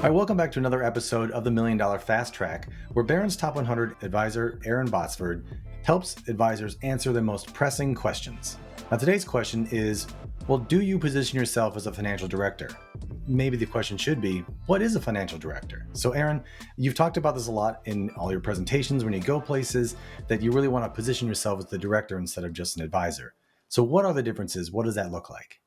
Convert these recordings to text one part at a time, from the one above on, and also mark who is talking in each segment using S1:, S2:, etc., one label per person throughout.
S1: Hi, welcome back to another episode of the $1 Million Fast Track, where Barron's Top 100 advisor Erin Botsford helps advisors answer their most pressing questions. Now, today's question is, well, do you position yourself as a financial director? Maybe the question should be, what is a financial director? So, Erin, you've talked about this a lot in all your presentations when you go places, that you really want to position yourself as the director instead of just an advisor. So what are the differences? What does that look like?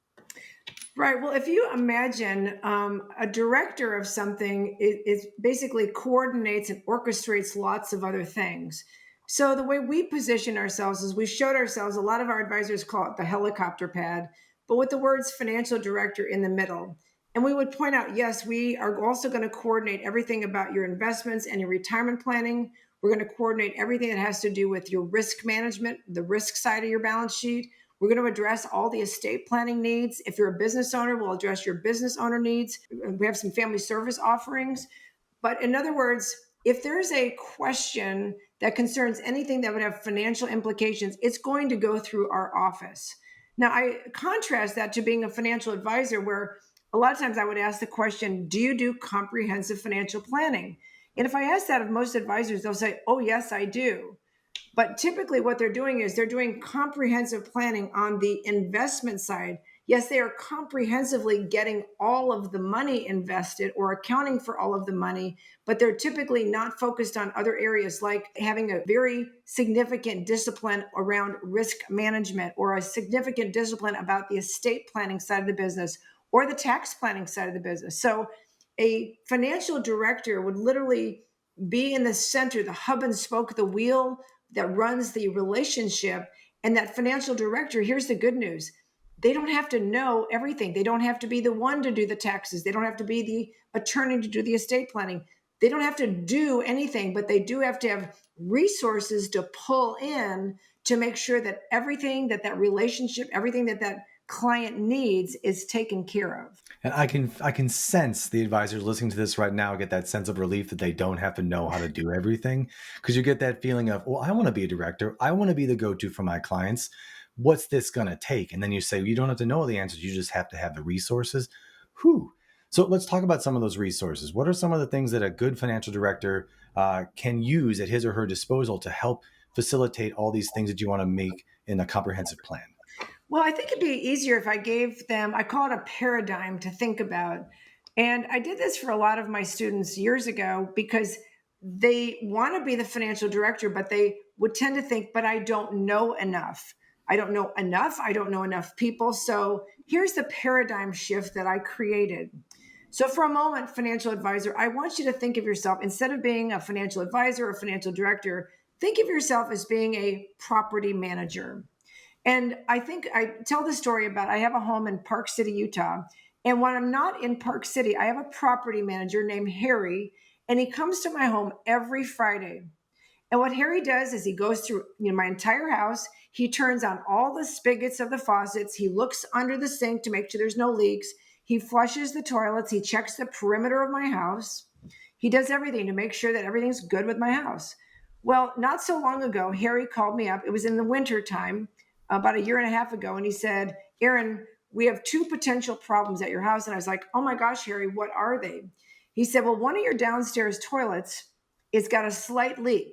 S2: Right. Well, if you imagine a director of something, it basically coordinates and orchestrates lots of other things. So the way we position ourselves is we showed ourselves, a lot of our advisors call it the helicopter pad, but with the words financial director in the middle. And we would point out, yes, we are also going to coordinate everything about your investments and your retirement planning. We're going to coordinate everything that has to do with your risk management, the risk side of your balance sheet. We're going to address all the estate planning needs. If you're a business owner, we'll address your business owner needs. We have some family service offerings. But in other words, if there's a question that concerns anything that would have financial implications, it's going to go through our office. Now, I contrast that to being a financial advisor, where a lot of times I would ask the question, do you do comprehensive financial planning? And if I ask that of most advisors, they'll say, oh, yes, I do. But typically what they're doing is they're doing comprehensive planning on the investment side. Yes, they are comprehensively getting all of the money invested or accounting for all of the money, but they're typically not focused on other areas like having a very significant discipline around risk management or a significant discipline about the estate planning side of the business or the tax planning side of the business. So a financial director would literally be in the center, the hub and spoke of the wheel that runs the relationship. And that financial director, here's the good news. They don't have to know everything. They don't have to be the one to do the taxes. They don't have to be the attorney to do the estate planning. They don't have to do anything, but they do have to have resources to pull in to make sure that everything that relationship, everything that client needs is taken care of.
S1: And I can sense the advisors listening to this right now get that sense of relief that they don't have to know how to do everything, because you get that feeling of, well, I want to be a director. I want to be the go-to for my clients. What's this going to take? And then you say, you don't have to know the answers. You just have to have the resources. Whew. So let's talk about some of those resources. What are some of the things that a good financial director can use at his or her disposal to help facilitate all these things that you want to make in a comprehensive plan?
S2: Well, I think it'd be easier if I gave them, I call it a paradigm to think about. And I did this for a lot of my students years ago because they want to be the financial director, but they would tend to think, but I don't know enough. I don't know enough. I don't know enough people. So here's the paradigm shift that I created. So for a moment, financial advisor, I want you to think of yourself, instead of being a financial advisor or financial director, think of yourself as being a property manager. And I think I tell the story about, I have a home in Park City, Utah. And when I'm not in Park City, I have a property manager named Harry, and he comes to my home every Friday. And what Harry does is he goes through my entire house. He turns on all the spigots of the faucets. He looks under the sink to make sure there's no leaks. He flushes the toilets. He checks the perimeter of my house. He does everything to make sure that everything's good with my house. Well, not so long ago, Harry called me up. It was in the winter time, about a year and a half ago. And he said, Erin, we have two potential problems at your house. And I was like, oh my gosh, Harry, what are they? He said, well, one of your downstairs toilets is got a slight leak.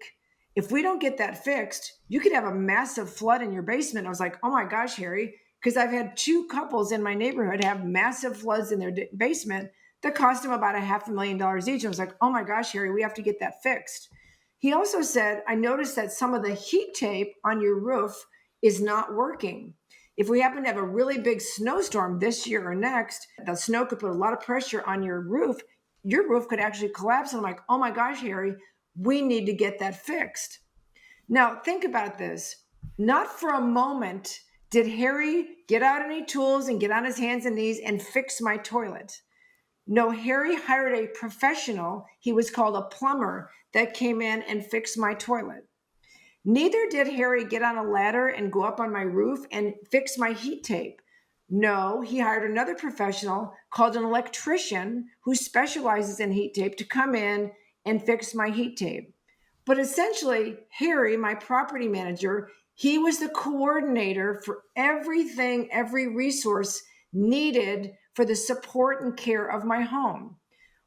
S2: If we don't get that fixed, you could have a massive flood in your basement. I was like, oh my gosh, Harry, because I've had two couples in my neighborhood have massive floods in their basement that cost them about $500,000 each. I was like, oh my gosh, Harry, we have to get that fixed. He also said, I noticed that some of the heat tape on your roof is not working. If we happen to have a really big snowstorm this year or next, the snow could put a lot of pressure on your roof. Your roof could actually collapse. And I'm like, oh my gosh, Harry, we need to get that fixed. Now, think about this. Not for a moment did Harry get out any tools and get on his hands and knees and fix my toilet. No, Harry hired a professional. He was called a plumber that came in and fixed my toilet. Neither did Harry get on a ladder and go up on my roof and fix my heat tape. No, he hired another professional called an electrician who specializes in heat tape to come in and fix my heat tape. But essentially, Harry, my property manager, he was the coordinator for everything, every resource needed for the support and care of my home.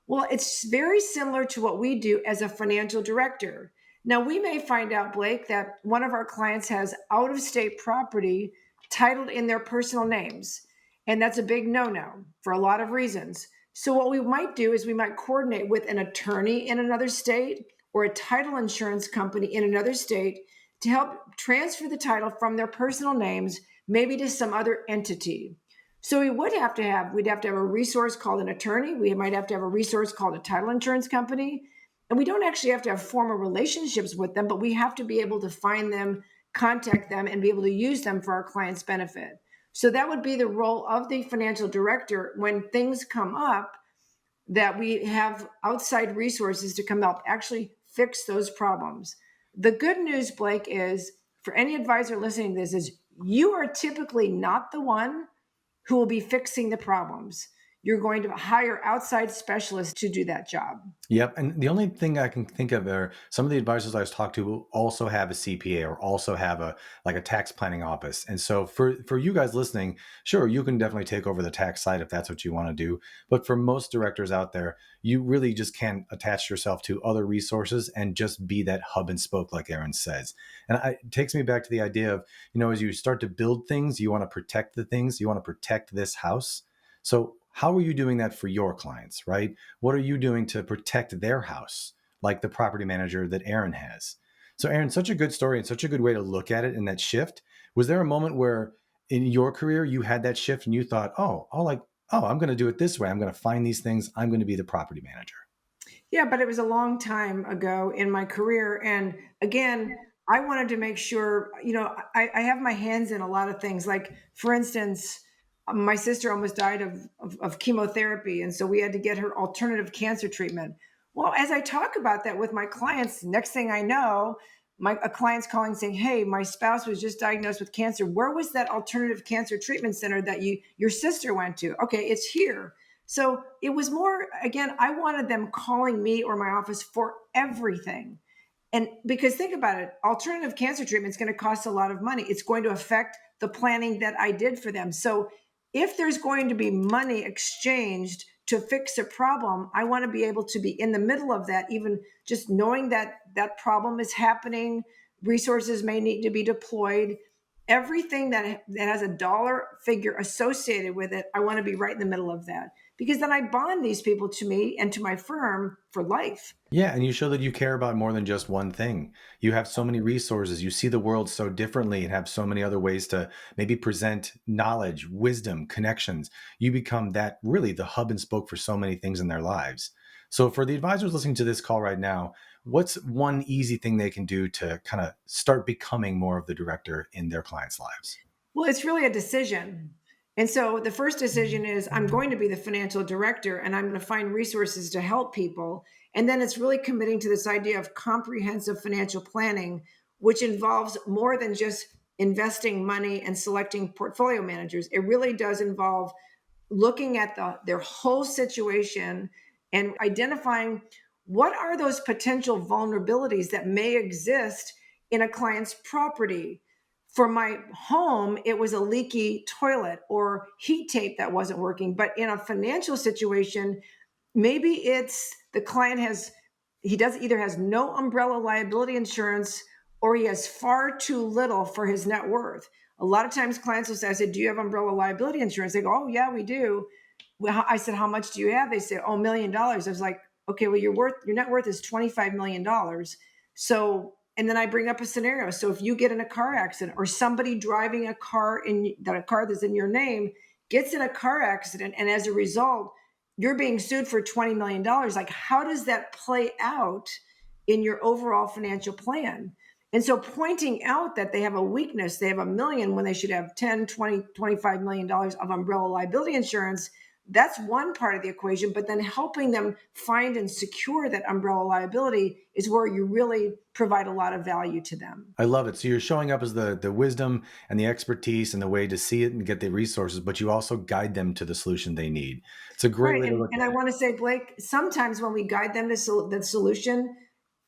S2: Well, it's very similar to what we do as a financial director. Now, we may find out, Blake, that one of our clients has out of state property titled in their personal names. And that's a big no no for a lot of reasons. So, what we might do is we might coordinate with an attorney in another state or a title insurance company in another state to help transfer the title from their personal names, maybe to some other entity. So we'd have to have a resource called an attorney. We might have to have a resource called a title insurance company. And we don't actually have to have formal relationships with them, but we have to be able to find them, contact them, and be able to use them for our clients' benefit. So that would be the role of the financial director when things come up, that we have outside resources to come help actually fix those problems. The good news, Blake, is for any advisor listening to this is you are typically not the one who will be fixing the problems. You're going to hire outside specialists to do that job.
S1: Yep. And the only thing I can think of are some of the advisors I've talked to will also have a CPA or also have a like a tax planning office. And so for you guys listening, sure, you can definitely take over the tax side if that's what you want to do. But for most directors out there, you really just can't attach yourself to other resources and just be that hub and spoke, like Erin says. And it takes me back to the idea of, as you start to build things, you want to protect the things, you want to protect this house. So how are you doing that for your clients, right? What are you doing to protect their house, like the property manager that Erin has? So, Erin, such a good story and such a good way to look at it in that shift. Was there a moment where in your career you had that shift and you thought, I'm going to do it this way. I'm going to find these things. I'm going to be the property manager.
S2: Yeah, but it was a long time ago in my career. And again, I wanted to make sure, I have my hands in a lot of things. Like, for instance, my sister almost died of chemotherapy. And so we had to get her alternative cancer treatment. Well, as I talk about that with my clients, next thing I know, a client's calling saying, "Hey, my spouse was just diagnosed with cancer. Where was that alternative cancer treatment center that your sister went to?" Okay, it's here. So it was more, again, I wanted them calling me or my office for everything. And because think about it, alternative cancer treatment is going to cost a lot of money. It's going to affect the planning that I did for them. So if there's going to be money exchanged to fix a problem, I want to be able to be in the middle of that, even just knowing that that problem is happening. Resources may need to be deployed. Everything that has a dollar figure associated with it, I want to be right in the middle of that, because then I bond these people to me and to my firm for life.
S1: Yeah, and you show that you care about more than just one thing. You have so many resources. You see the world so differently and have so many other ways to maybe present knowledge, wisdom, connections. You become that really the hub and spoke for so many things in their lives. So, for the advisors listening to this call right now, what's one easy thing they can do to kind of start becoming more of the director in their clients' lives?
S2: Well, it's really a decision. And so the first decision is I'm going to be the financial director and I'm going to find resources to help people. And then it's really committing to this idea of comprehensive financial planning, which involves more than just investing money and selecting portfolio managers. It really does involve looking at their whole situation and identifying what are those potential vulnerabilities that may exist in a client's property. For my home, it was a leaky toilet or heat tape that wasn't working. But in a financial situation, maybe it's the client he does either has no umbrella liability insurance or he has far too little for his net worth. A lot of times clients will say, I said, "Do you have umbrella liability insurance?" They go, "Oh yeah, we do." Well, I said, "How much do you have?" They say, "Oh, $1 million." I was like, "Okay, well, your net worth is $25 million." So, and then I bring up a scenario. So if you get in a car accident or somebody driving a car that's in your name gets in a car accident, and as a result, you're being sued for $20 million. Like, how does that play out in your overall financial plan? And so pointing out that they have a weakness, they have $1 million when they should have 10, 20, $25 million of umbrella liability insurance. That's one part of the equation, but then helping them find and secure that umbrella liability is where you really provide a lot of value to them.
S1: I love it. So you're showing up as the wisdom and the expertise and the way to see it and get the resources, but you also guide them to the solution they need. It's a great
S2: Right.
S1: way to
S2: And,
S1: look
S2: and
S1: at
S2: I
S1: it.
S2: want to say, Blake, sometimes when we guide them to the solution,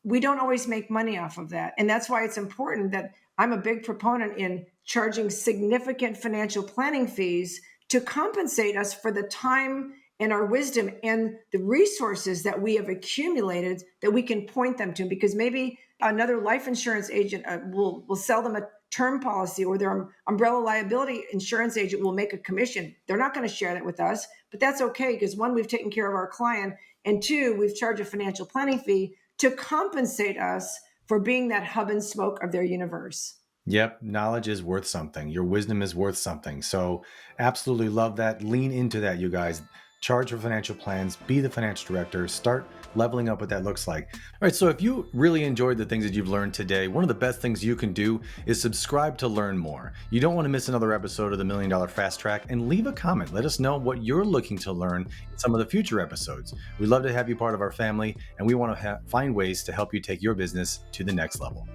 S2: we don't always make money off of that. And that's why it's important that I'm a big proponent in charging significant financial planning fees to compensate us for the time and our wisdom and the resources that we have accumulated that we can point them to. Because maybe another life insurance agent will sell them a term policy, or their umbrella liability insurance agent will make a commission. They're not going to share that with us, but that's okay, because one, we've taken care of our client, and two, we've charged a financial planning fee to compensate us for being that hub and spoke of their universe.
S1: Yep, knowledge is worth something. Your wisdom is worth something. So, absolutely love that. Lean into that, you guys. Charge for financial plans, be the financial director, start leveling up what that looks like. All right, so if you really enjoyed the things that you've learned today, one of the best things you can do is subscribe to learn more. You don't want to miss another episode of the $1 Million Fast Track, and leave a comment. Let us know what you're looking to learn in some of the future episodes. We'd love to have you part of our family, and we want to find ways to help you take your business to the next level.